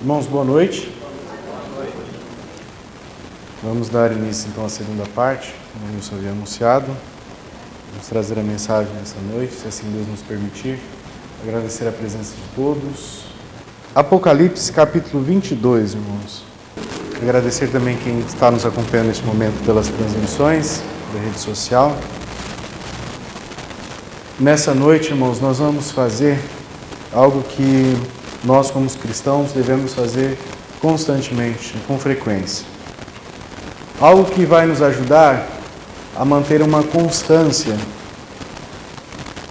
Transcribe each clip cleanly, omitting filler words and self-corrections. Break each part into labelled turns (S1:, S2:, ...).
S1: Irmãos, boa noite. Vamos dar início então à segunda parte, como o Wilson havia anunciado. Vamos trazer a mensagem nessa noite, se assim Deus nos permitir. Agradecer a presença de todos. Apocalipse capítulo 22, irmãos. Agradecer também quem está nos acompanhando neste momento pelas transmissões da rede social. Nessa noite, irmãos, nós vamos fazer algo que nós, como cristãos, devemos fazer constantemente, com frequência. Algo que vai nos ajudar a manter uma constância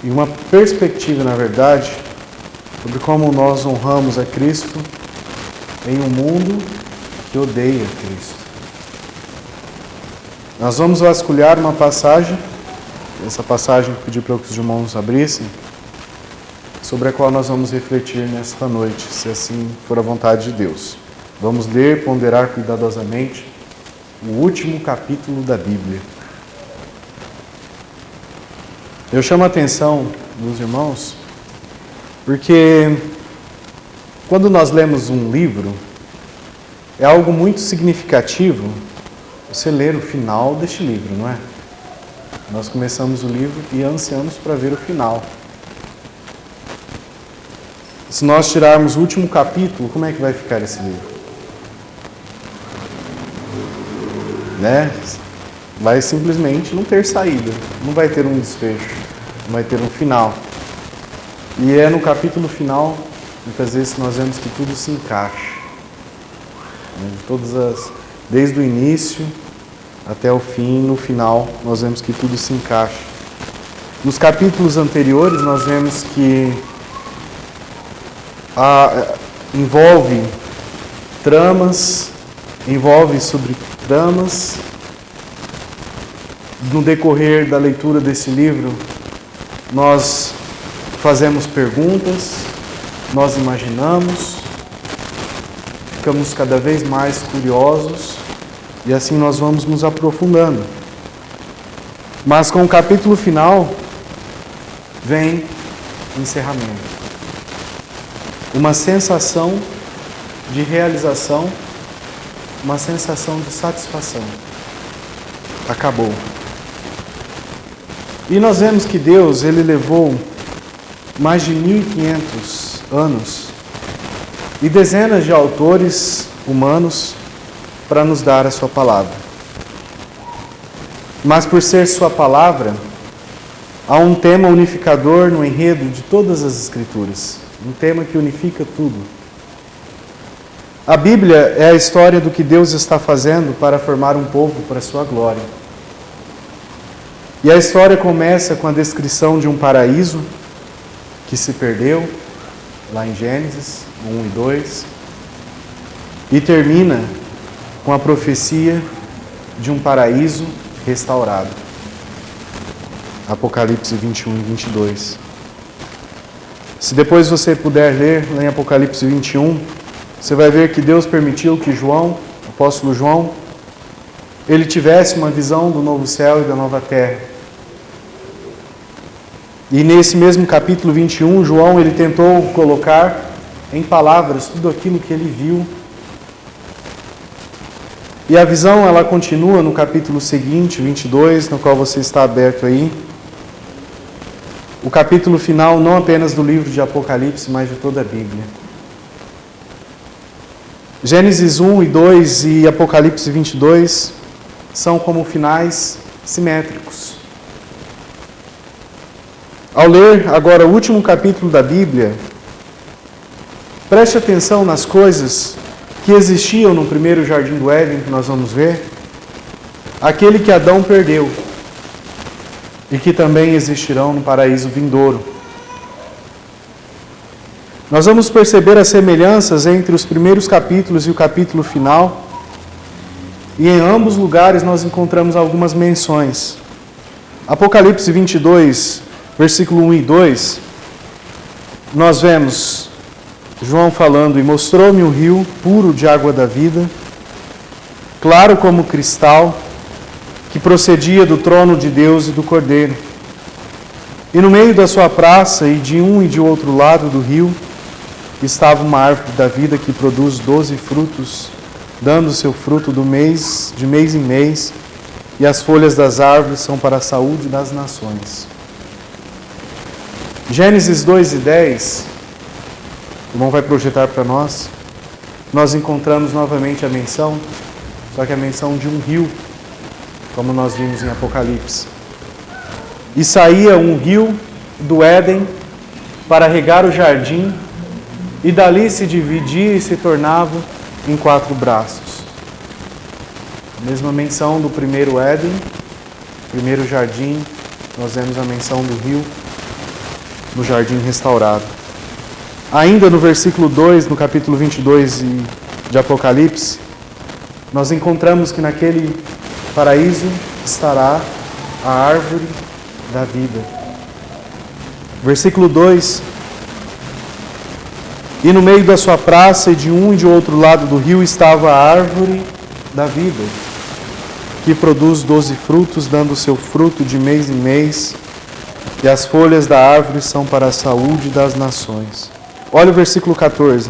S1: e uma perspectiva, na verdade, sobre como nós honramos a Cristo em um mundo que odeia Cristo. Nós vamos vasculhar uma passagem, essa passagem que eu pedi para que os irmãos abrissem, sobre a qual nós vamos refletir nesta noite, se assim for a vontade de Deus. Vamos ler, ponderar cuidadosamente o último capítulo da Bíblia. Eu chamo a atenção dos irmãos, porque quando nós lemos um livro, é algo muito significativo você ler o final deste livro, não é? Nós começamos o livro e ansiamos para ver o final. Se nós tirarmos o último capítulo, como é que vai ficar esse livro? Né? Vai simplesmente não ter saída, não vai ter um desfecho, não vai ter um final. E é no capítulo final, muitas vezes nós vemos que tudo se encaixa. Desde o início até o fim, no final, nós vemos que tudo se encaixa. Nos capítulos anteriores, nós vemos que envolve tramas, envolve subtramas. No decorrer da leitura desse livro, nós fazemos perguntas, nós imaginamos, ficamos cada vez mais curiosos e assim nós vamos nos aprofundando. Mas com o capítulo final, vem o encerramento. Uma sensação de realização, uma sensação de satisfação. Acabou. E nós vemos que Deus, Ele levou mais de 1500 anos e dezenas de autores humanos para nos dar a Sua palavra. Mas por ser Sua palavra, há um tema unificador no enredo de todas as Escrituras. Um tema que unifica tudo. A Bíblia é a história do que Deus está fazendo para formar um povo para a sua glória. E a história começa com a descrição de um paraíso que se perdeu, lá em Gênesis 1 e 2, e termina com a profecia de um paraíso restaurado. Apocalipse 21 e 22. Se depois você puder ler lá em Apocalipse 21, você vai ver que Deus permitiu que João, o apóstolo João, ele tivesse uma visão do novo céu e da nova terra. E nesse mesmo capítulo 21, João ele tentou colocar em palavras tudo aquilo que ele viu. E a visão ela continua no capítulo seguinte, 22, no qual você está aberto aí. O capítulo final não apenas do livro de Apocalipse, mas de toda a Bíblia. Gênesis 1 e 2 e Apocalipse 22 são como finais simétricos. Ao ler agora o último capítulo da Bíblia, preste atenção nas coisas que existiam no primeiro jardim do Éden, que nós vamos ver. Aquele que Adão perdeu. E que também existirão no paraíso vindouro. Nós vamos perceber as semelhanças entre os primeiros capítulos e o capítulo final. E em ambos lugares nós encontramos algumas menções. Apocalipse 22, versículo 1 e 2, nós vemos João falando: "E mostrou-me um rio puro de água da vida, claro como cristal, que procedia do trono de Deus e do Cordeiro. E no meio da sua praça, e de um e de outro lado do rio, estava uma árvore da vida que produz 12 frutos, dando seu fruto de mês em mês, e as folhas das árvores são para a saúde das nações. Gênesis 2:10, o irmão vai projetar para nós encontramos novamente a menção, só que a menção de um rio, como nós vimos em Apocalipse. E saía um rio do Éden para regar o jardim, e dali se dividia e se tornava em 4 braços. A mesma menção do primeiro Éden, primeiro jardim, nós vemos a menção do rio no jardim restaurado. Ainda no versículo 2, no capítulo 22 de Apocalipse, nós encontramos que naquele paraíso estará a árvore da vida. Versículo 2: E no meio da sua praça e de um e de outro lado do rio estava a árvore da vida, que produz 12 frutos, dando seu fruto de mês em mês, e as folhas da árvore são para a saúde das nações. Olha o versículo 14.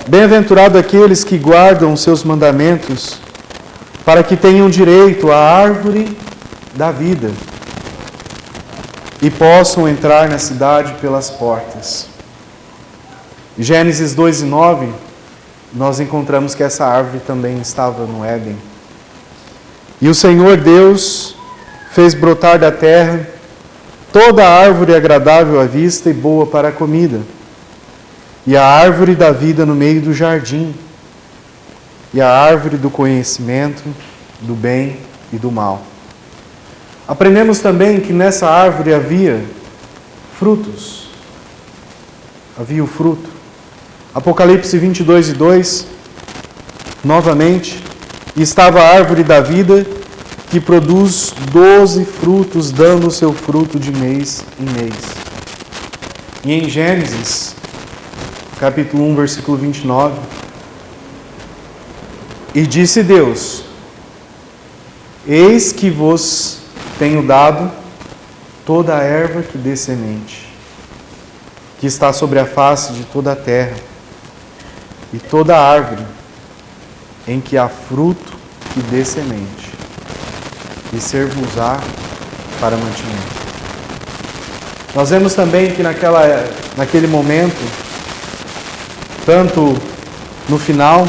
S1: Bem-aventurado aqueles que guardam os seus mandamentos, para que tenham direito à árvore da vida e possam entrar na cidade pelas portas. Gênesis 2:9, nós encontramos que essa árvore também estava no Éden. E o Senhor Deus fez brotar da terra toda a árvore agradável à vista e boa para a comida, e a árvore da vida no meio do jardim, e a árvore do conhecimento do bem e do mal. Aprendemos também que nessa árvore havia frutos. Havia o fruto. Apocalipse 22:2, novamente, e estava a árvore da vida, que produz 12 frutos, dando o seu fruto de mês em mês. E em Gênesis, capítulo 1, versículo 29, e disse Deus: Eis que vos tenho dado toda a erva que dê semente, que está sobre a face de toda a terra, e toda a árvore em que há fruto que dê semente, e ser-vos-á para mantimento. Nós vemos também que naquele momento, tanto no final,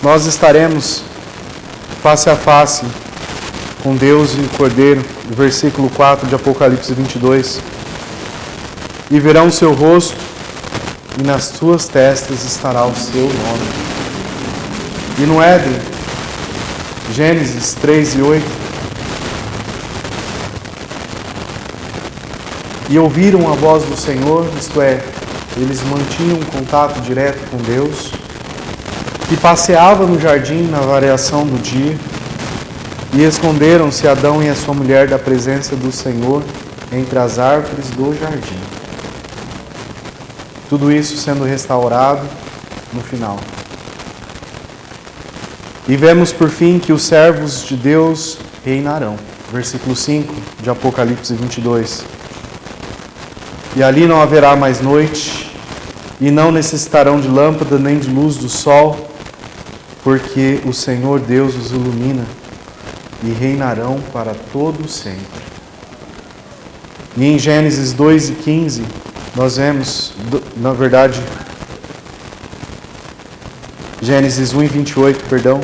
S1: nós estaremos face a face com Deus e o Cordeiro, no versículo 4 de Apocalipse 22, e verão o seu rosto, e nas suas testas estará o seu nome. E no Éden, Gênesis 3:8, e ouviram a voz do Senhor, isto é, eles mantinham um contato direto com Deus, que passeava no jardim na variação do dia, e esconderam-se Adão e a sua mulher da presença do Senhor entre as árvores do jardim. Tudo isso sendo restaurado no final. E vemos por fim que os servos de Deus reinarão. Versículo 5 de Apocalipse 22. E ali não haverá mais noite, e não necessitarão de lâmpada nem de luz do sol, porque o Senhor Deus os ilumina, e reinarão para todo sempre. E em Gênesis 2:15, nós vemos, na verdade, Gênesis 1:28, perdão.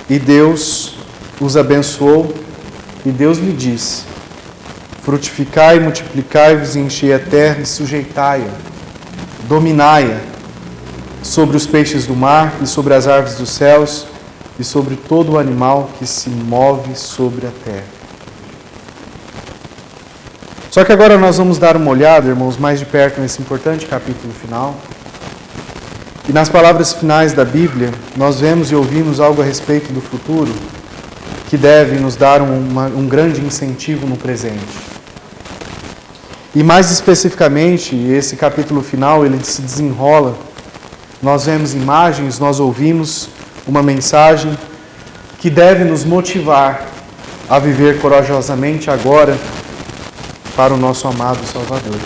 S1: E Deus os abençoou, e Deus lhe disse: frutificai, multiplicai-vos e enchei a terra e sujeitai-a, dominai-a sobre os peixes do mar e sobre as aves dos céus e sobre todo o animal que se move sobre a terra. Só que agora nós vamos dar uma olhada, irmãos, mais de perto nesse importante capítulo final. E nas palavras finais da Bíblia, nós vemos e ouvimos algo a respeito do futuro que deve nos dar um grande incentivo no presente. E mais especificamente, esse capítulo final, ele se desenrola. Nós vemos imagens, nós ouvimos uma mensagem que deve nos motivar a viver corajosamente agora para o nosso amado Salvador.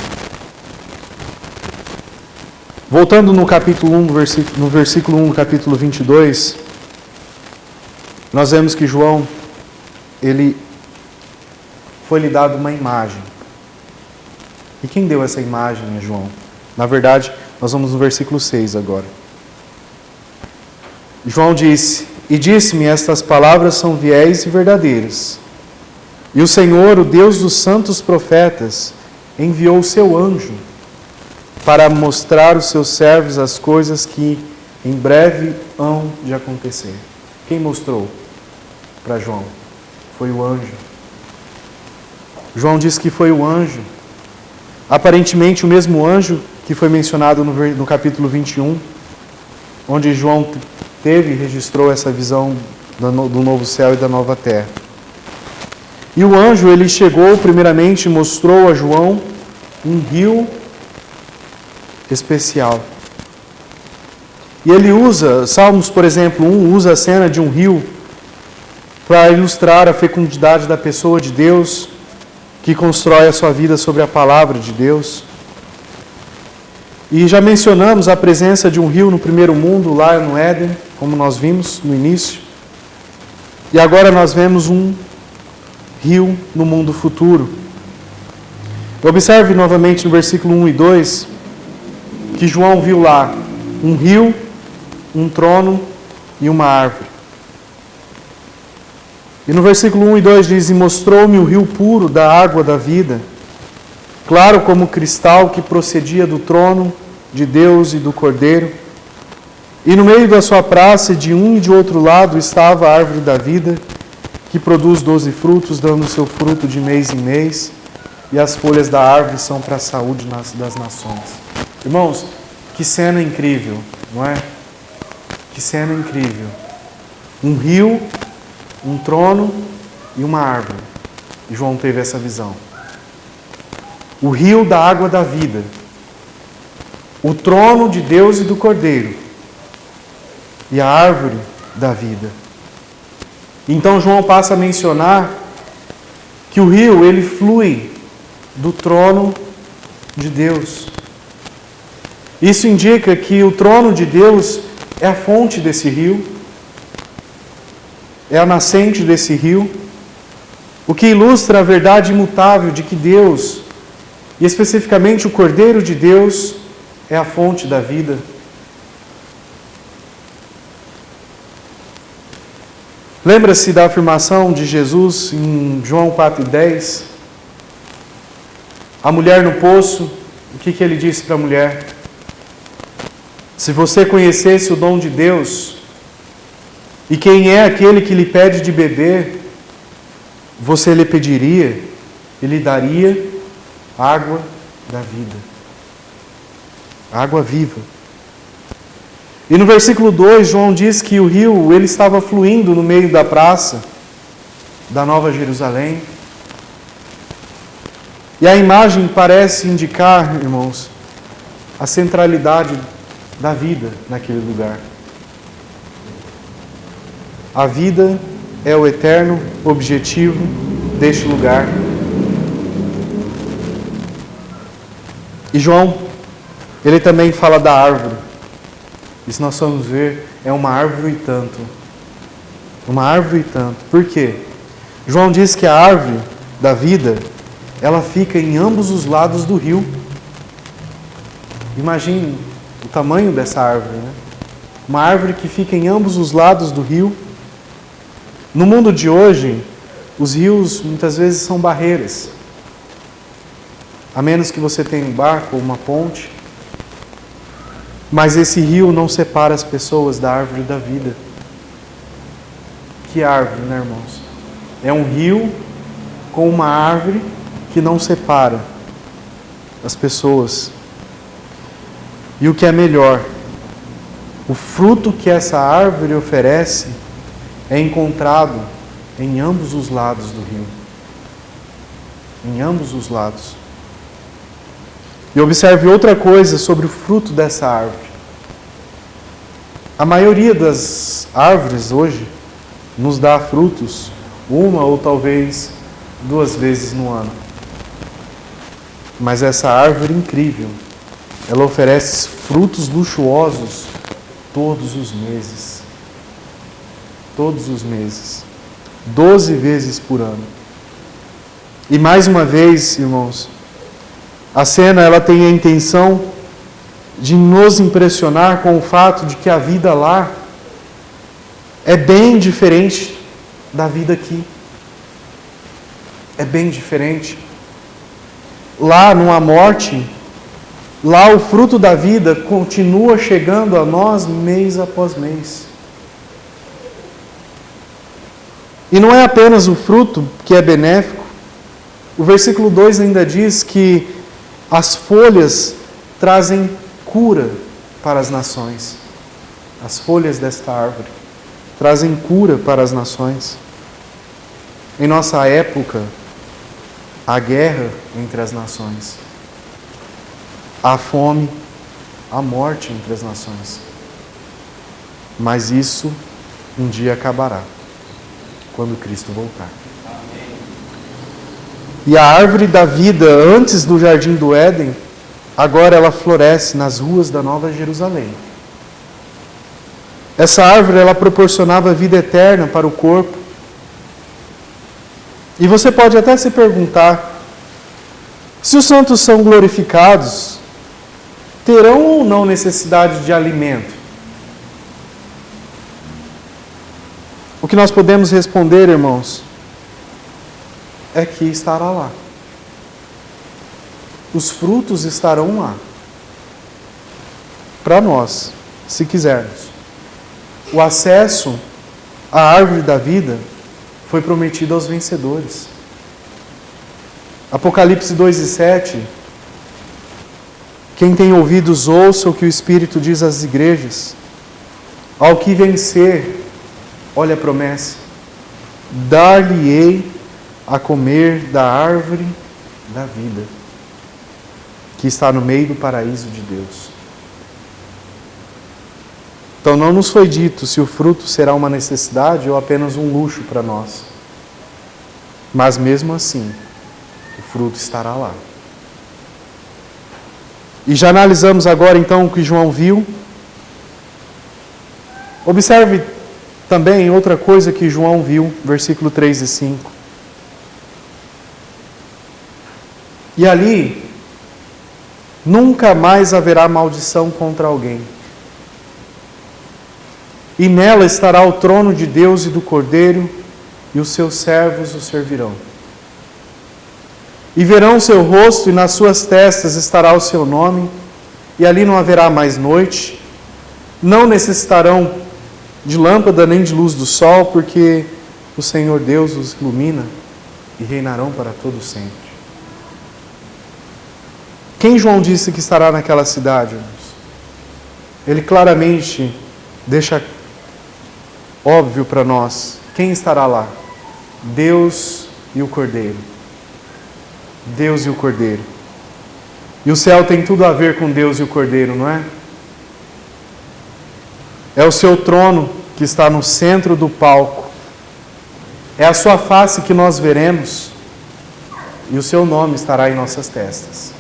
S1: Voltando no capítulo 1, no versículo 1 do capítulo 22, nós vemos que João, ele foi-lhe dado uma imagem. E quem deu essa imagem é João. Na verdade, nós vamos no versículo 6 agora. João disse: "E disse-me, estas palavras são fiéis e verdadeiras. E o Senhor, o Deus dos santos profetas, enviou o seu anjo para mostrar aos seus servos as coisas que em breve hão de acontecer." Quem mostrou para João? Foi o anjo. João disse que foi o anjo. Aparentemente o mesmo anjo que foi mencionado no capítulo 21, onde João registrou essa visão do novo céu e da nova terra. E o anjo, ele chegou primeiramente e mostrou a João um rio especial. E ele usa, Salmos, por exemplo, usa a cena de um rio para ilustrar a fecundidade da pessoa de Deus, que constrói a sua vida sobre a palavra de Deus. E já mencionamos a presença de um rio no primeiro mundo, lá no Éden, como nós vimos no início. E agora nós vemos um rio no mundo futuro. Observe novamente no versículo 1 e 2, que João viu lá um rio, um trono e uma árvore. E no versículo 1 e 2 diz: "E mostrou-me o rio puro da água da vida, claro como cristal, que procedia do trono de Deus e do Cordeiro. E no meio da sua praça, de um e de outro lado, estava a árvore da vida, que produz 12 frutos, dando seu fruto de mês em mês, e as folhas da árvore são para a saúde das nações." Irmãos, que cena incrível, não é? Que cena incrível. Um rio, um trono e uma árvore. E João teve essa visão. O rio da água da vida. O trono de Deus e do Cordeiro. E a árvore da vida. Então João passa a mencionar que o rio, ele flui do trono de Deus. Isso indica que o trono de Deus é a fonte desse rio, é a nascente desse rio, o que ilustra a verdade imutável de que Deus, e especificamente o Cordeiro de Deus, é a fonte da vida. Lembra-se da afirmação de Jesus em João 4,10? A mulher no poço, o que ele disse para a mulher? Se você conhecesse o dom de Deus, e quem é aquele que lhe pede de beber, você lhe pediria e lhe daria água da vida. Água viva. E no versículo 2, João diz que o rio, ele estava fluindo no meio da praça da Nova Jerusalém. E a imagem parece indicar, irmãos, a centralidade da vida naquele lugar. A vida é o eterno objetivo deste lugar. E João, ele também fala da árvore. E se nós formos ver, é uma árvore e tanto. Uma árvore e tanto. Por quê? João diz que a árvore da vida, ela fica em ambos os lados do rio. Imagine o tamanho dessa árvore, né? Uma árvore que fica em ambos os lados do rio. No mundo de hoje, os rios muitas vezes são barreiras. A menos que você tenha um barco ou uma ponte. Mas esse rio não separa as pessoas da árvore da vida. Que árvore, né, irmãos? É um rio com uma árvore que não separa as pessoas. E o que é melhor, o fruto que essa árvore oferece é encontrado em ambos os lados do rio. Em ambos os lados. E observe outra coisa sobre o fruto dessa árvore. A maioria das árvores hoje nos dá frutos uma ou talvez 2 vezes no ano. Mas essa árvore incrível, ela oferece frutos luxuosos todos os meses. Todos os meses. 12 vezes por ano. E mais uma vez, irmãos, a cena ela tem a intenção de nos impressionar com o fato de que a vida lá é bem diferente da vida aqui. É bem diferente. Lá não há morte, lá o fruto da vida continua chegando a nós mês após mês. E não é apenas o fruto que é benéfico. O versículo 2 ainda diz que as folhas trazem cura para as nações. As folhas desta árvore trazem cura para as nações. Em nossa época, há guerra entre as nações. Há fome, há morte entre as nações. Mas isso um dia acabará, quando Cristo voltar. E a árvore da vida, antes do jardim do Éden, agora ela floresce nas ruas da Nova Jerusalém. Essa árvore, ela proporcionava vida eterna para o corpo. E você pode até se perguntar, se os santos são glorificados, terão ou não necessidade de alimento? O que nós podemos responder, irmãos, é que estará lá. Os frutos estarão lá. Para nós, se quisermos. O acesso à árvore da vida foi prometido aos vencedores. Apocalipse 2:7. Quem tem ouvidos, ouça o que o Espírito diz às igrejas. Ao que vencer, olha a promessa, dar-lhe-ei a comer da árvore da vida, que está no meio do paraíso de Deus. Então não nos foi dito se o fruto será uma necessidade ou apenas um luxo para nós. Mas mesmo assim, o fruto estará lá. E já analisamos agora então o que João viu. Observe também outra coisa que João viu, versículo 3 e 5. E ali, nunca mais haverá maldição contra alguém. E nela estará o trono de Deus e do Cordeiro, e os seus servos o servirão. E verão o seu rosto, e nas suas testas estará o seu nome, e ali não haverá mais noite, não necessitarão de lâmpada nem de luz do sol, porque o Senhor Deus os ilumina e reinarão para todo sempre. Quem João disse que estará naquela cidade, irmãos? Ele claramente deixa óbvio para nós quem estará lá. Deus e o Cordeiro. Deus e o Cordeiro. E o céu tem tudo a ver com Deus e o Cordeiro, não é? É o seu trono que está no centro do palco. É a sua face que nós veremos. E o seu nome estará em nossas testas.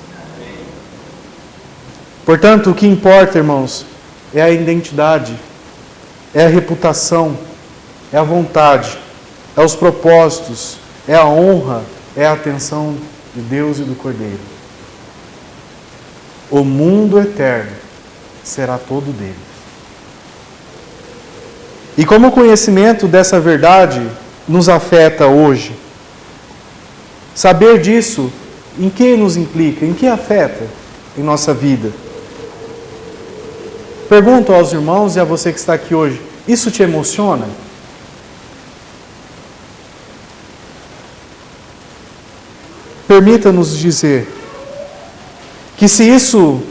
S1: Portanto, o que importa, irmãos, é a identidade, é a reputação, é a vontade, é os propósitos, é a honra, é a atenção de Deus e do Cordeiro. O mundo eterno será todo dele. E como o conhecimento dessa verdade nos afeta hoje, saber disso, em que nos implica, em que afeta em nossa vida? Pergunto aos irmãos e a você que está aqui hoje, isso te emociona? Permita-nos dizer que se isso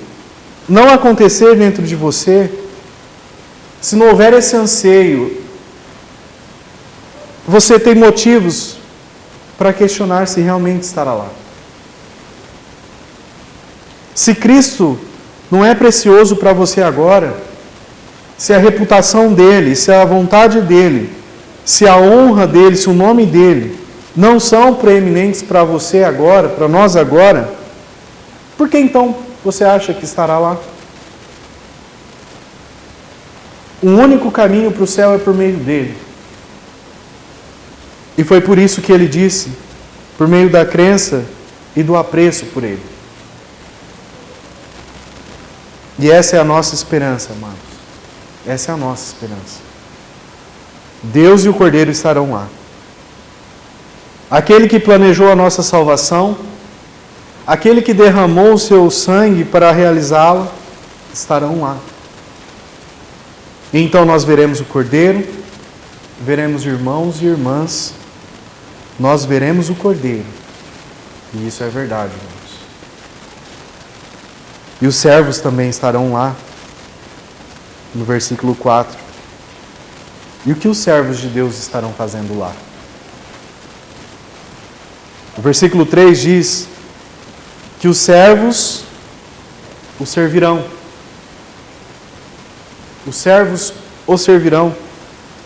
S1: não acontecer dentro de você, se não houver esse anseio, você tem motivos para questionar se realmente estará lá. Se Cristo não é precioso para você agora, se a reputação dele, se a vontade dele, se a honra dele, se o nome dele não são preeminentes para você agora, para nós agora, Por que então você acha que estará lá? O único caminho para o céu é por meio dele. E foi por isso que ele disse, por meio da crença e do apreço por ele. E essa é a nossa esperança, amados. Essa é a nossa esperança. Deus e o Cordeiro estarão lá. Aquele que planejou a nossa salvação, aquele que derramou o seu sangue para realizá-la, estarão lá. E então nós veremos o Cordeiro, veremos irmãos e irmãs, nós veremos o Cordeiro. E isso é verdade, irmãos. E os servos também estarão lá, no versículo 4. E o que os servos de Deus estarão fazendo lá? O versículo 3 diz que os servos o servirão. Os servos o servirão.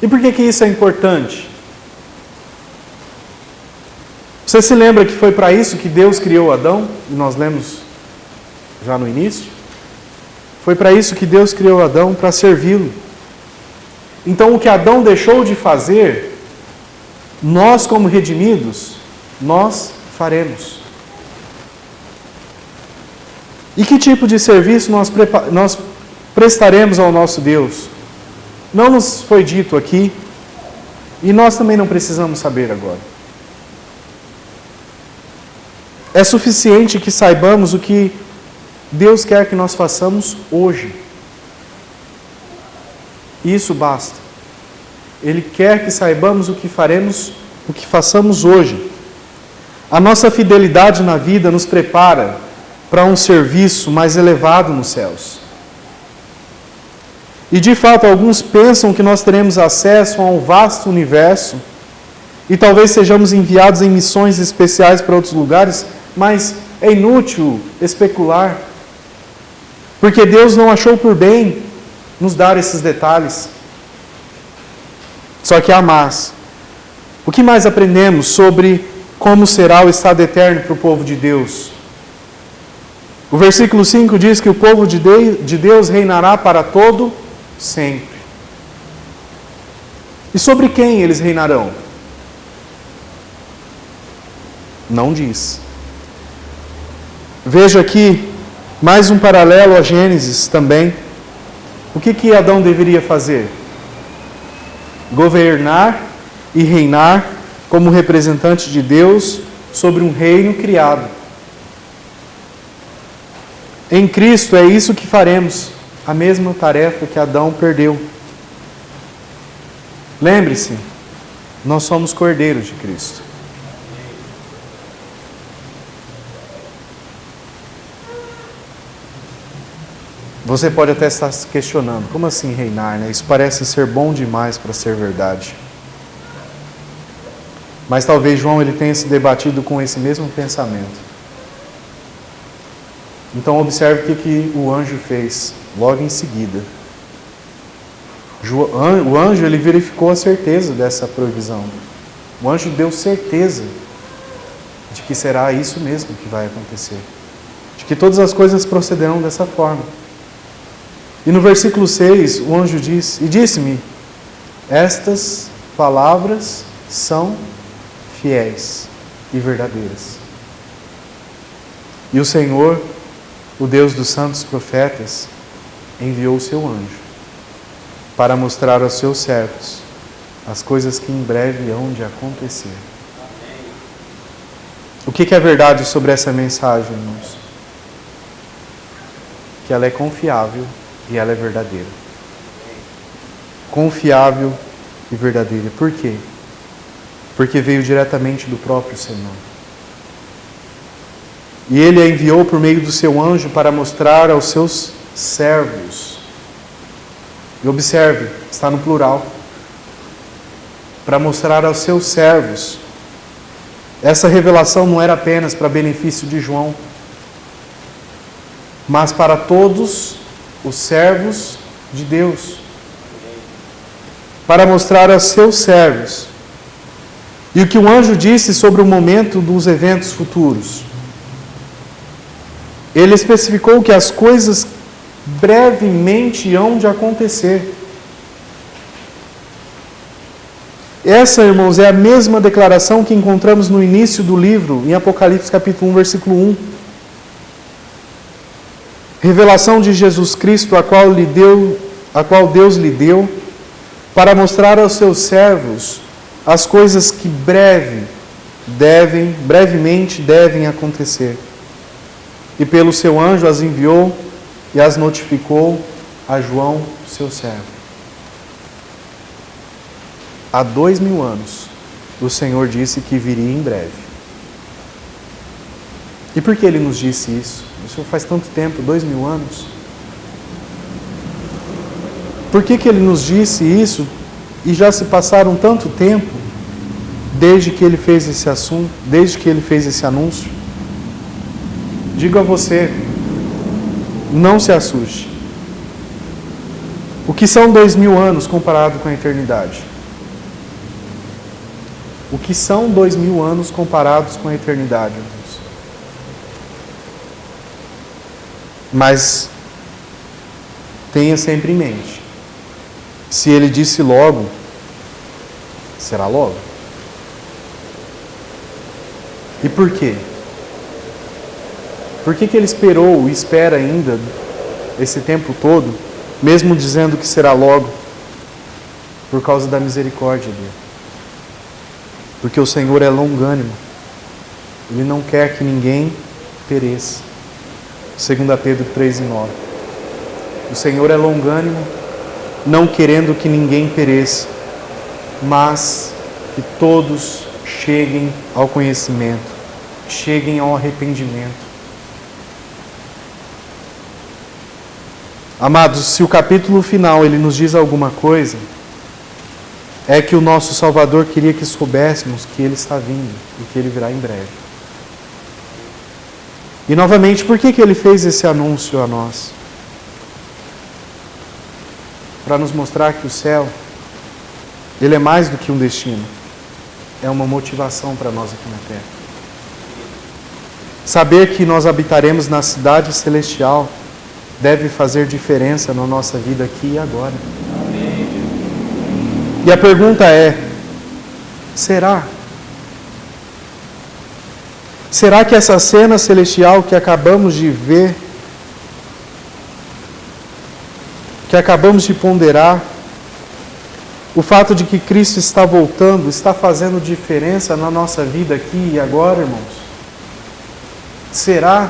S1: E por que isso é importante? Você se lembra que foi para isso que Deus criou Adão? E nós lemos já no início. Foi para isso que Deus criou Adão, para servi-lo. Então o que Adão deixou de fazer, nós como redimidos, nós faremos. E que tipo de serviço nós prestaremos ao nosso Deus? Não nos foi dito aqui, e nós também não precisamos saber agora. É suficiente que saibamos o que Deus quer que nós façamos hoje. Isso basta. Ele quer que saibamos o que faremos, o que façamos hoje. A nossa fidelidade na vida nos prepara para um serviço mais elevado nos céus. E de fato, alguns pensam que nós teremos acesso a um vasto universo e talvez sejamos enviados em missões especiais para outros lugares, mas é inútil especular, porque Deus não achou por bem nos dar esses detalhes. Só que há mais. O que mais aprendemos sobre como será o estado eterno para o povo de Deus? O versículo 5 diz que o povo de Deus reinará para todo sempre. E sobre quem eles reinarão? Não diz. Veja aqui mais um paralelo a Gênesis também. O que Adão deveria fazer? Governar e reinar como representante de Deus sobre um reino criado. Em Cristo é isso que faremos, a mesma tarefa que Adão perdeu. Lembre-se, nós somos cordeiros de Cristo. Você pode até estar se questionando, como assim reinar, né? Isso parece ser bom demais para ser verdade. Mas talvez João ele tenha se debatido com esse mesmo pensamento. Então observe o que o anjo fez logo em seguida. O anjo ele verificou a certeza dessa provisão. O anjo deu certeza de que será isso mesmo que vai acontecer. De que todas as coisas procederão dessa forma. E no versículo 6, o anjo diz, e disse-me, estas palavras são fiéis e verdadeiras. E o Senhor, o Deus dos santos profetas, enviou o seu anjo para mostrar aos seus servos as coisas que em breve hão de acontecer. O que é verdade sobre essa mensagem, irmãos? Que ela é confiável e ela é verdadeira. Confiável e verdadeira. Por quê? Porque veio diretamente do próprio Senhor. E Ele a enviou por meio do seu anjo para mostrar aos seus servos. E observe, está no plural. Para mostrar aos seus servos. Essa revelação não era apenas para benefício de João, mas para todos os servos de Deus. Para mostrar aos seus servos. E o que o anjo disse sobre o momento dos eventos futuros? Ele especificou que as coisas brevemente hão de acontecer. Essa, irmãos, é a mesma declaração que encontramos no início do livro, em Apocalipse capítulo 1, versículo 1. Revelação de Jesus Cristo, a qual Deus lhe deu, para mostrar aos seus servos as coisas que brevemente devem acontecer. E pelo seu anjo as enviou e as notificou a João, seu servo. Há 2000 anos, o Senhor disse que viria em breve. E por que Ele nos disse isso? Isso faz tanto tempo, 2000 anos. Por que Ele nos disse isso e já se passaram tanto tempo desde que Ele fez esse assunto, desde que Ele fez esse anúncio? Digo a você, não se assuste. O que são 2000 anos comparado com a eternidade? O que são 2000 anos comparados com a eternidade, irmãos? Mas tenha sempre em mente, se Ele disse logo, será logo. E por quê? Por que Ele esperou e espera ainda esse tempo todo, mesmo dizendo que será logo? Por causa da misericórdia dele. Porque o Senhor é longânimo. Ele não quer que ninguém pereça. 2 Pedro 3:9. O Senhor é longânimo, não querendo que ninguém pereça, mas que todos cheguem ao conhecimento, cheguem ao arrependimento. Amados, se o capítulo final ele nos diz alguma coisa, é que o nosso Salvador queria que soubéssemos que Ele está vindo e que Ele virá em breve. E novamente, por que Ele fez esse anúncio a nós? Para nos mostrar que o céu, ele é mais do que um destino. É uma motivação para nós aqui na terra. Saber que nós habitaremos na cidade celestial deve fazer diferença na nossa vida aqui e agora. E a pergunta é, será? Será que essa cena celestial que acabamos de ver, que acabamos de ponderar, o fato de que Cristo está voltando, está fazendo diferença na nossa vida aqui e agora, irmãos? Será?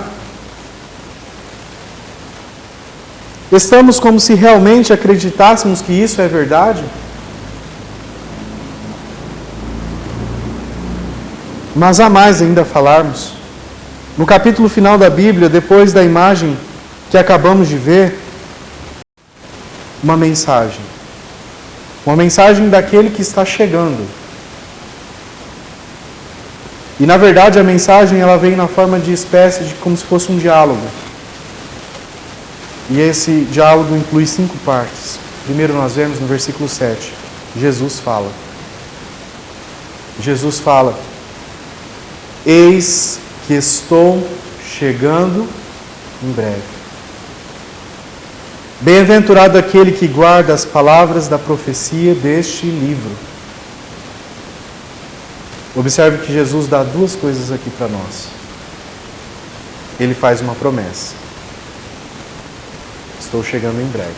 S1: Estamos como se realmente acreditássemos que isso é verdade? Mas há mais ainda a falarmos. No capítulo final da Bíblia, depois da imagem que acabamos de ver, uma mensagem. Uma mensagem daquele que está chegando. E na verdade a mensagem ela vem na forma de espécie de como se fosse um diálogo. E esse diálogo inclui 5 partes. Primeiro nós vemos no versículo 7, Jesus fala. Jesus fala: eis que estou chegando em breve. Bem-aventurado aquele que guarda as palavras da profecia deste livro. Observe que Jesus dá 2 coisas aqui para nós. Ele faz uma promessa. Estou chegando em breve.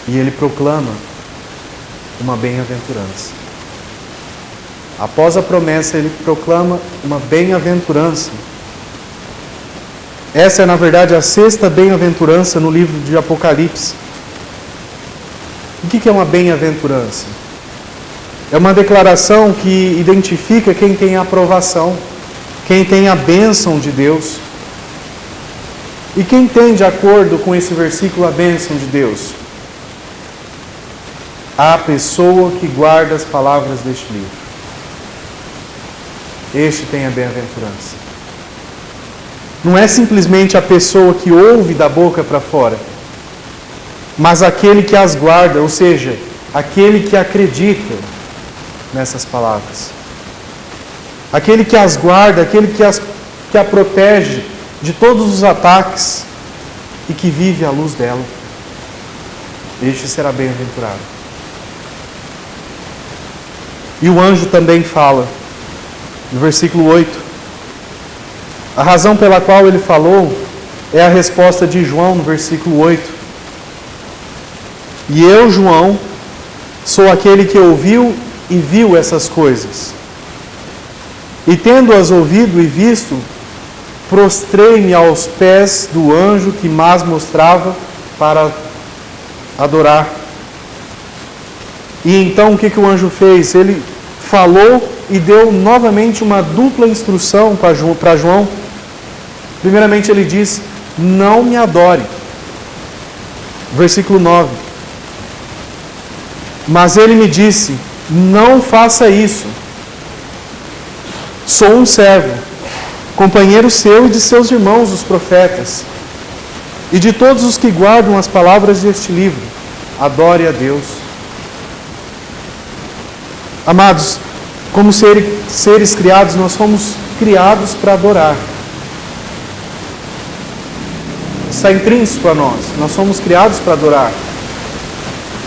S1: E ele proclama uma bem-aventurança. Após a promessa, ele proclama uma bem-aventurança. Essa é, na verdade, a 6ª bem-aventurança no livro de Apocalipse. O que é uma bem-aventurança? É uma declaração que identifica quem tem a aprovação, quem tem a bênção de Deus. E quem tem, de acordo com esse versículo, a bênção de Deus? A pessoa que guarda as palavras deste livro. Este tem a bem-aventurança. Não é simplesmente a pessoa que ouve da boca para fora, mas aquele que as guarda, ou seja, aquele que acredita nessas palavras. Aquele que as guarda, aquele que as que a protege de todos os ataques e que vive à luz dela. Este será bem-aventurado. E o anjo também fala, no versículo 8, a razão pela qual ele falou é a resposta de João, no versículo 8. E eu, João, sou aquele que ouviu e viu essas coisas. E tendo-as ouvido e visto, prostrei-me aos pés do anjo que mais mostrava para adorar. E então o que o anjo fez? Ele falou e deu novamente uma dupla instrução para João. Primeiramente ele diz, não me adore. Versículo 9. Mas ele me disse, não faça isso. Sou um servo, companheiro seu e de seus irmãos, os profetas, e de todos os que guardam as palavras deste livro. Adore a Deus. Amados, como seres criados, nós fomos criados para adorar. Está intrínseco a nós. Nós somos criados para adorar.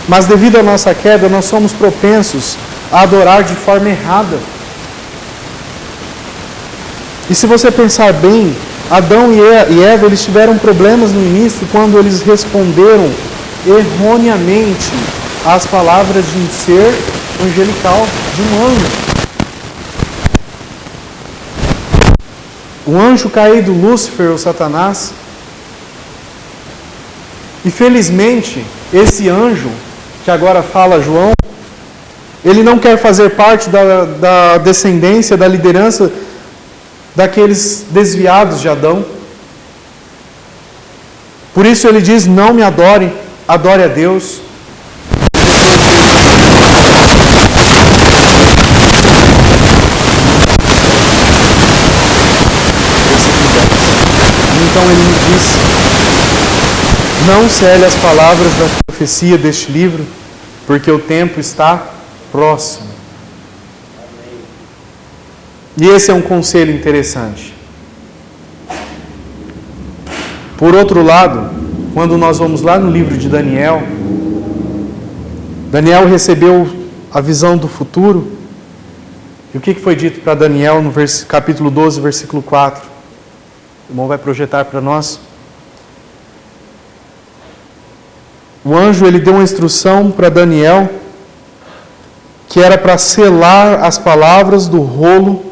S1: Mas devido à nossa queda, nós somos propensos a adorar de forma errada. E se você pensar bem, Adão e Eva, eles tiveram problemas no início quando eles responderam erroneamente às palavras de um ser angelical, de um anjo. O anjo caído, Lúcifer, ou Satanás. E felizmente, esse anjo, que agora fala João, ele não quer fazer parte da descendência, da liderança daqueles desviados de Adão. Por isso ele diz, não me adore, adore a Deus. Então ele me disse, não cele as palavras da profecia deste livro, porque o tempo está próximo. E esse é um conselho interessante. Por outro lado, quando nós vamos lá no livro de Daniel, Daniel recebeu a visão do futuro. E o que foi dito para Daniel no capítulo 12, versículo 4? O irmão vai projetar para nós. O anjo, ele deu uma instrução para Daniel, que era para selar as palavras do rolo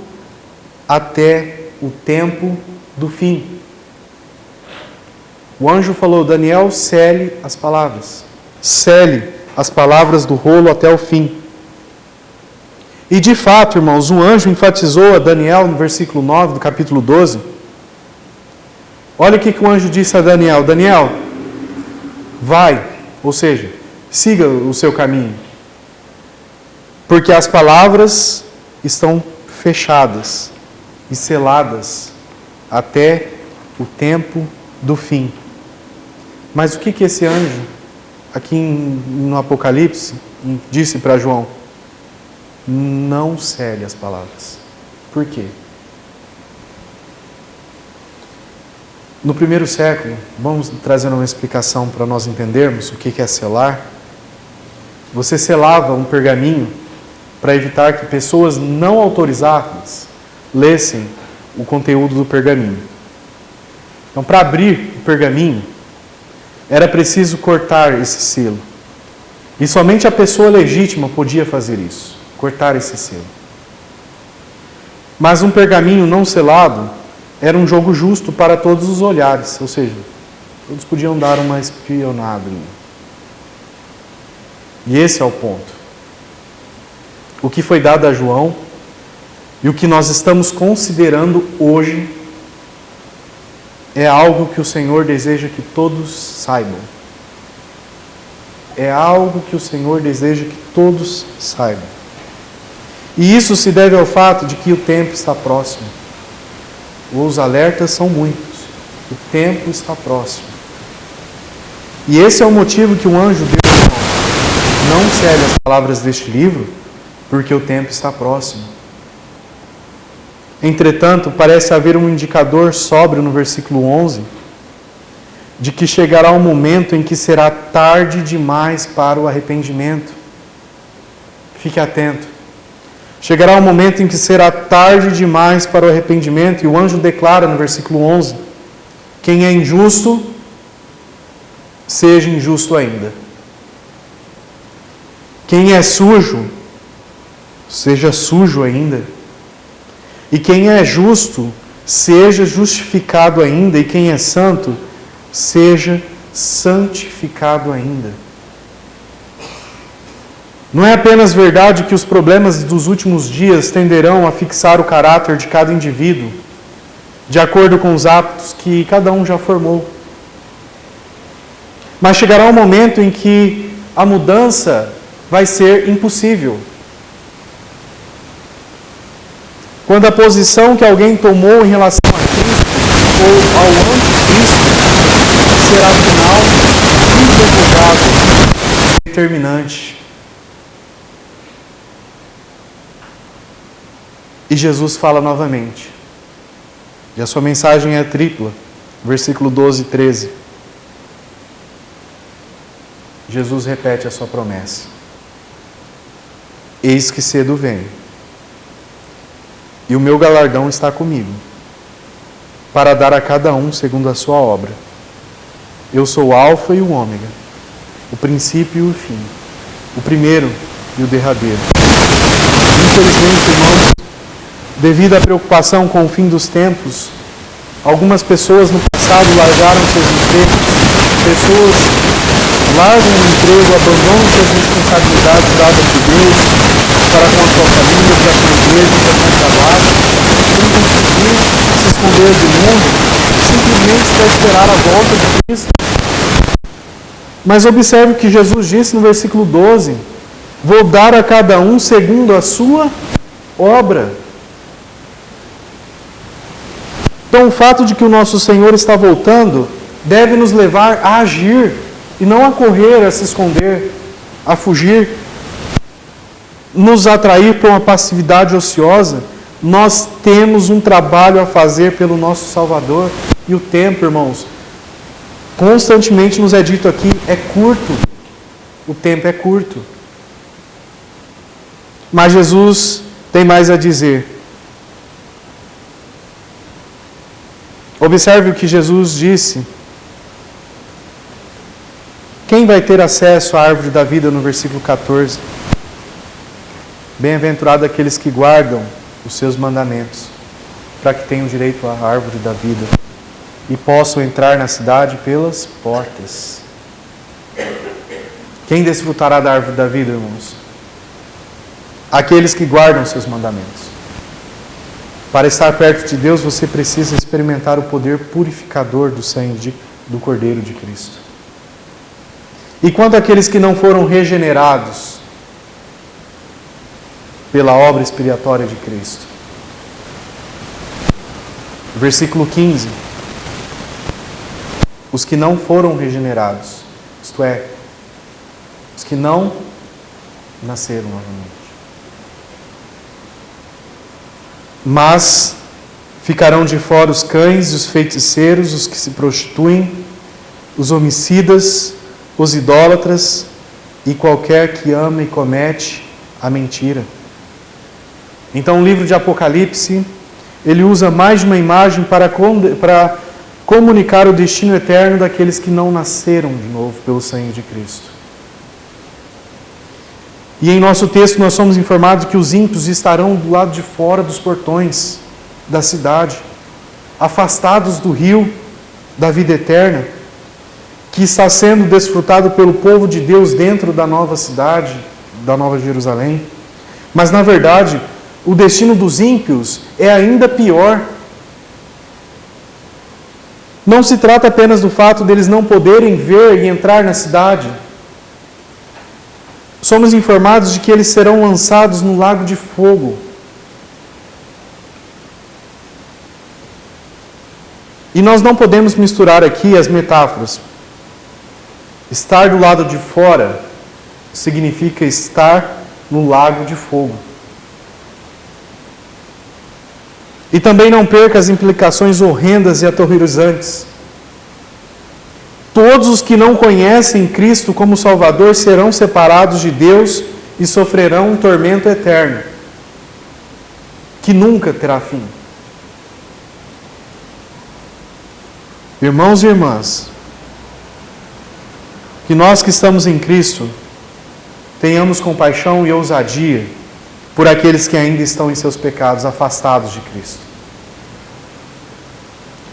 S1: até o tempo do fim. O anjo falou, Daniel, cele as palavras. Cele as palavras do rolo até o fim. E de fato, irmãos, o anjo enfatizou a Daniel no versículo 9 do capítulo 12. Olha o que o anjo disse a Daniel. Daniel, vai, ou seja, siga o seu caminho. Porque as palavras estão fechadas e seladas até o tempo do fim. Mas o que esse anjo, aqui no Apocalipse, disse para João? Não cele as palavras. Por quê? No primeiro século, vamos trazendo uma explicação para nós entendermos o que é selar. Você selava um pergaminho para evitar que pessoas não autorizadas lessem o conteúdo do pergaminho. Então, para abrir o pergaminho, era preciso cortar esse selo. E somente a pessoa legítima podia fazer isso, cortar esse selo. Mas um pergaminho não selado era um jogo justo para todos os olhares, ou seja, todos podiam dar uma espionada. E esse é o ponto. O que foi dado a João e o que nós estamos considerando hoje é algo que o Senhor deseja que todos saibam. É algo que o Senhor deseja que todos saibam. E isso se deve ao fato de que o tempo está próximo. Os alertas são muitos. O tempo está próximo. E esse é o motivo que o anjo deu. Não cele as palavras deste livro, porque o tempo está próximo. Entretanto, parece haver um indicador sóbrio no versículo 11, de que chegará um momento em que será tarde demais para o arrependimento. Fique atento. Chegará um momento em que será tarde demais para o arrependimento, e o anjo declara no versículo 11: quem é injusto, seja injusto ainda. Quem é sujo, seja sujo ainda. E quem é justo, seja justificado ainda. E quem é santo, seja santificado ainda. Não é apenas verdade que os problemas dos últimos dias tenderão a fixar o caráter de cada indivíduo, de acordo com os hábitos que cada um já formou. Mas chegará um momento em que a mudança vai ser impossível. Quando a posição que alguém tomou em relação a Cristo ou ao anticristo será final, irrevogável, determinante. E Jesus fala novamente. E a sua mensagem é tripla. Versículo 12 e 13. Jesus repete a sua promessa. Eis que cedo venho, e o meu galardão está comigo, para dar a cada um segundo a sua obra. Eu sou o Alfa e o Ômega, o princípio e o fim, o primeiro e o derradeiro. Infelizmente, irmãos, devido à preocupação com o fim dos tempos, algumas pessoas no passado largaram seus empregos. Pessoas largam o emprego, abandonam suas responsabilidades dadas por Deus para com a sua família, para com a igreja, para com o trabalho, sem conseguir se esconder do mundo, simplesmente para esperar a volta de Cristo. Mas observe o que Jesus disse no versículo 12: vou dar a cada um segundo a sua obra. Então, o fato de que o nosso Senhor está voltando deve nos levar a agir e não a correr, a se esconder, a fugir, nos atrair para uma passividade ociosa. Nós temos um trabalho a fazer pelo nosso Salvador. E o tempo, irmãos, constantemente nos é dito aqui, é curto. O tempo é curto. Mas Jesus tem mais a dizer. Observe o que Jesus disse. Quem vai ter acesso à árvore da vida no versículo 14? Bem-aventurado aqueles que guardam os seus mandamentos, para que tenham direito à árvore da vida e possam entrar na cidade pelas portas. Quem desfrutará da árvore da vida, irmãos? Aqueles que guardam os seus mandamentos. Para estar perto de Deus, você precisa experimentar o poder purificador do sangue do Cordeiro de Cristo. E quanto àqueles que não foram regenerados pela obra expiatória de Cristo? Versículo 15. Os que não foram regenerados, isto é, os que não nasceram novamente. Mas ficarão de fora os cães, os feiticeiros, os que se prostituem, os homicidas, os idólatras e qualquer que ama e comete a mentira. Então o livro de Apocalipse, ele usa mais de uma imagem para comunicar o destino eterno daqueles que não nasceram de novo pelo sangue de Cristo. E em nosso texto nós somos informados que os ímpios estarão do lado de fora dos portões da cidade, afastados do rio da vida eterna, que está sendo desfrutado pelo povo de Deus dentro da nova cidade, da Nova Jerusalém. Mas, na verdade, o destino dos ímpios é ainda pior. Não se trata apenas do fato deles não poderem ver e entrar na cidade. Somos informados de que eles serão lançados no lago de fogo. E nós não podemos misturar aqui as metáforas. Estar do lado de fora significa estar no lago de fogo. E também não perca as implicações horrendas e aterrorizantes. Todos os que não conhecem Cristo como Salvador serão separados de Deus e sofrerão um tormento eterno, que nunca terá fim. Irmãos e irmãs, que nós que estamos em Cristo tenhamos compaixão e ousadia por aqueles que ainda estão em seus pecados, afastados de Cristo.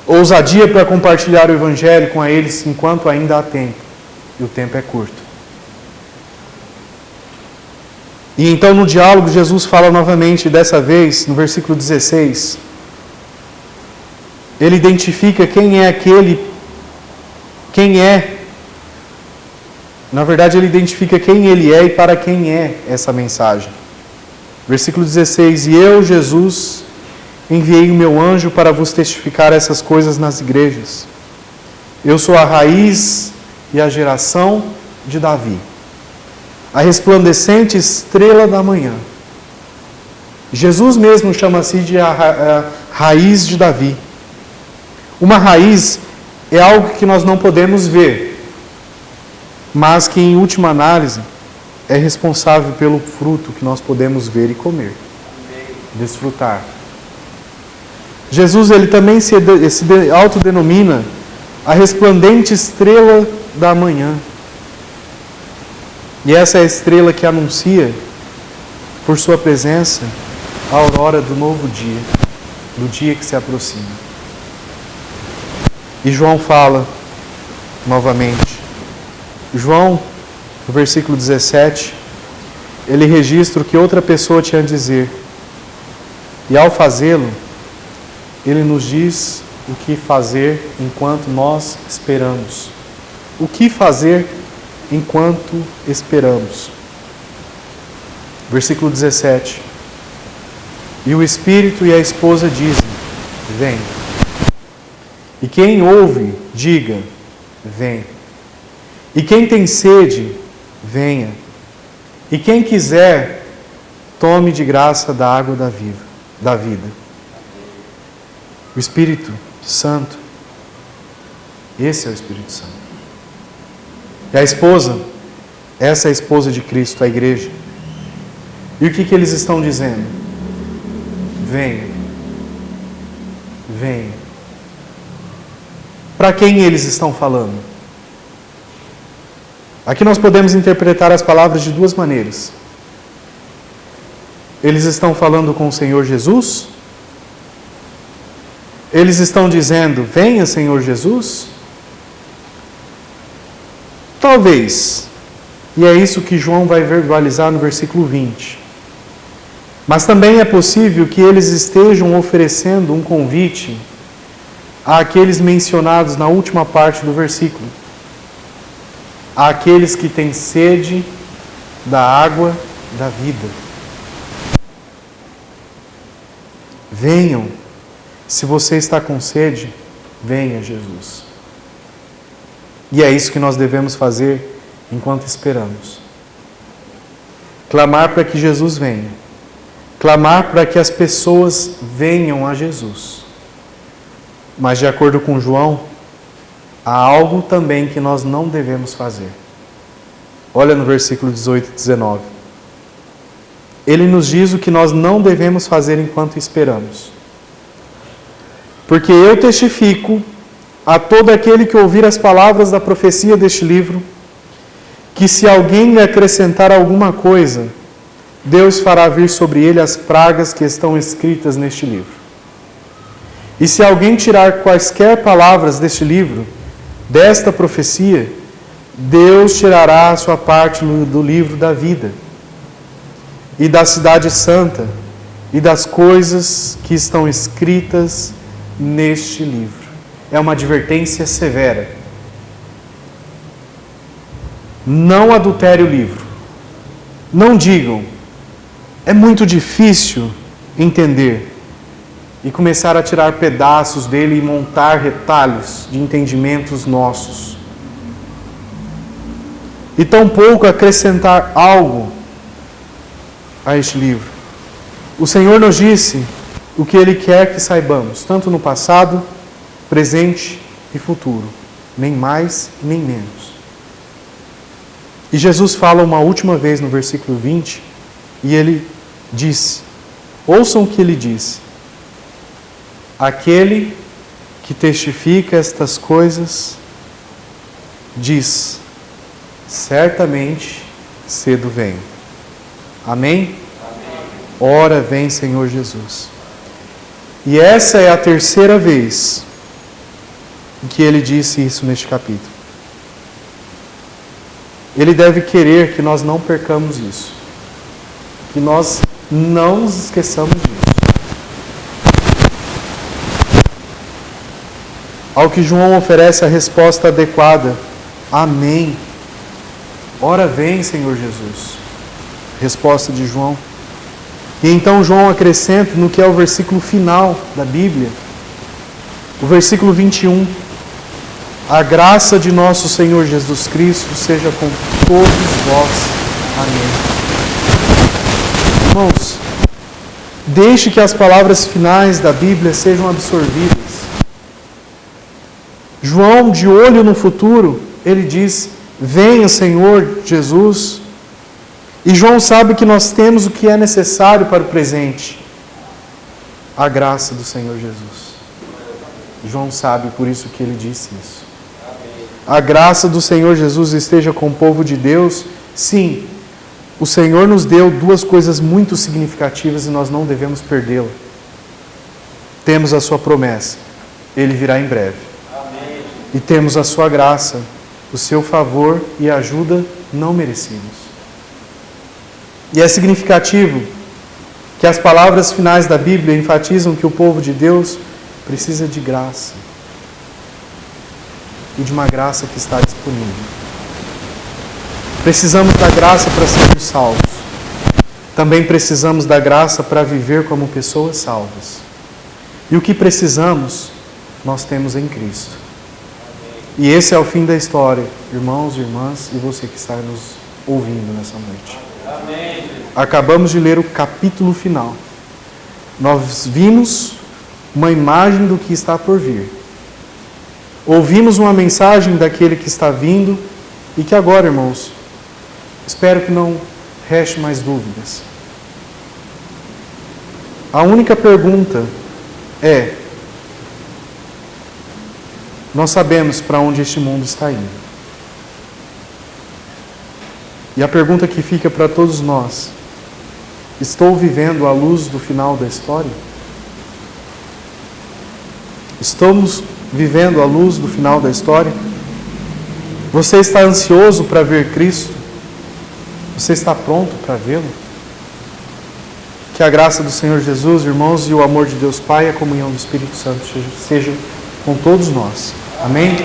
S1: Ousadia para compartilhar o Evangelho com eles enquanto ainda há tempo, e o tempo é curto. E então no diálogo Jesus fala novamente, dessa vez, no versículo 16, ele identifica na verdade ele identifica quem ele é e para quem é essa mensagem. Versículo 16, e eu, Jesus, enviei o meu anjo para vos testificar essas coisas nas igrejas. Eu sou a raiz e a geração de Davi, a resplandecente estrela da manhã. Jesus mesmo chama-se de a raiz de Davi. Uma raiz é algo que nós não podemos ver, mas que em última análise é responsável pelo fruto que nós podemos ver e comer, desfrutar. Jesus, ele também se autodenomina a resplandente estrela da manhã. E essa é a estrela que anuncia, por sua presença, a aurora do novo dia, do dia que se aproxima. E João fala, novamente, João, no versículo 17, ele registra o que outra pessoa tinha a dizer. E ao fazê-lo, ele nos diz o que fazer enquanto nós esperamos. O que fazer enquanto esperamos. Versículo 17. E o Espírito e a esposa dizem, vem. E quem ouve, diga, vem. E quem tem sede, venha. E quem quiser, tome de graça da água da vida. O Espírito Santo, esse é o Espírito Santo. E a esposa, essa é a esposa de Cristo, a igreja. E o que eles estão dizendo? Venha. Venha. Para quem eles estão falando? Aqui nós podemos interpretar as palavras de duas maneiras. Eles estão falando com o Senhor Jesus? Eles estão dizendo, venha Senhor Jesus? Talvez. E é isso que João vai verbalizar no versículo 20. Mas também é possível que eles estejam oferecendo um convite àqueles mencionados na última parte do versículo. Àqueles que têm sede da água da vida. Venham. Se você está com sede, venha Jesus. E é isso que nós devemos fazer enquanto esperamos. Clamar para que Jesus venha. Clamar para que as pessoas venham a Jesus. Mas de acordo com João, há algo também que nós não devemos fazer. Olha no versículo 18 e 19. Ele nos diz o que nós não devemos fazer enquanto esperamos. Porque eu testifico a todo aquele que ouvir as palavras da profecia deste livro, que se alguém lhe acrescentar alguma coisa, Deus fará vir sobre ele as pragas que estão escritas neste livro. E se alguém tirar quaisquer palavras deste livro, desta profecia, Deus tirará a sua parte do livro da vida, e da cidade santa, e das coisas que estão escritas neste livro. É uma advertência severa. Não adultere o livro. Não digam, é muito difícil entender, e começar a tirar pedaços dele e montar retalhos de entendimentos nossos. E tampouco acrescentar algo a este livro. O Senhor nos disse o que Ele quer que saibamos, tanto no passado, presente e futuro, nem mais nem menos. E Jesus fala uma última vez no versículo 20, e Ele disse, ouçam o que Ele disse, aquele que testifica estas coisas, diz, certamente cedo venho. Amém? Ora vem, Senhor Jesus. E essa é a terceira vez que Ele disse isso neste capítulo. Ele deve querer que nós não percamos isso, que nós não nos esqueçamos disso. Ao que João oferece a resposta adequada, amém. Ora vem, Senhor Jesus. Resposta de João. E então João acrescenta no que é o versículo final da Bíblia, o versículo 21. A graça de nosso Senhor Jesus Cristo seja com todos vós. Amém. Irmãos, deixe que as palavras finais da Bíblia sejam absorvidas. João, de olho no futuro, ele diz, venha, Senhor Jesus. E João sabe que nós temos o que é necessário para o presente. A graça do Senhor Jesus. João sabe, por isso que ele disse isso. A graça do Senhor Jesus esteja com o povo de Deus. Sim, o Senhor nos deu duas coisas muito significativas e nós não devemos perdê-la. Temos a sua promessa, Ele virá em breve. Amém. E temos a sua graça, o seu favor e ajuda não merecidos. E é significativo que as palavras finais da Bíblia enfatizam que o povo de Deus precisa de graça. E de uma graça que está disponível. Precisamos da graça para sermos salvos. Também precisamos da graça para viver como pessoas salvas. E o que precisamos, nós temos em Cristo. E esse é o fim da história, irmãos e irmãs, e você que está nos ouvindo nessa noite. Amém. Acabamos de ler o capítulo final. Nós vimos uma imagem do que está por vir. Ouvimos uma mensagem daquele que está vindo e que agora, irmãos, espero que não reste mais dúvidas. A única pergunta é: nós sabemos para onde este mundo está indo. E a pergunta que fica para todos nós: estou vivendo à luz do final da história? Estamos vivendo à luz do final da história? Você está ansioso para ver Cristo? Você está pronto para vê-lo? Que a graça do Senhor Jesus, irmãos, e o amor de Deus Pai e a comunhão do Espírito Santo seja com todos nós. Amém?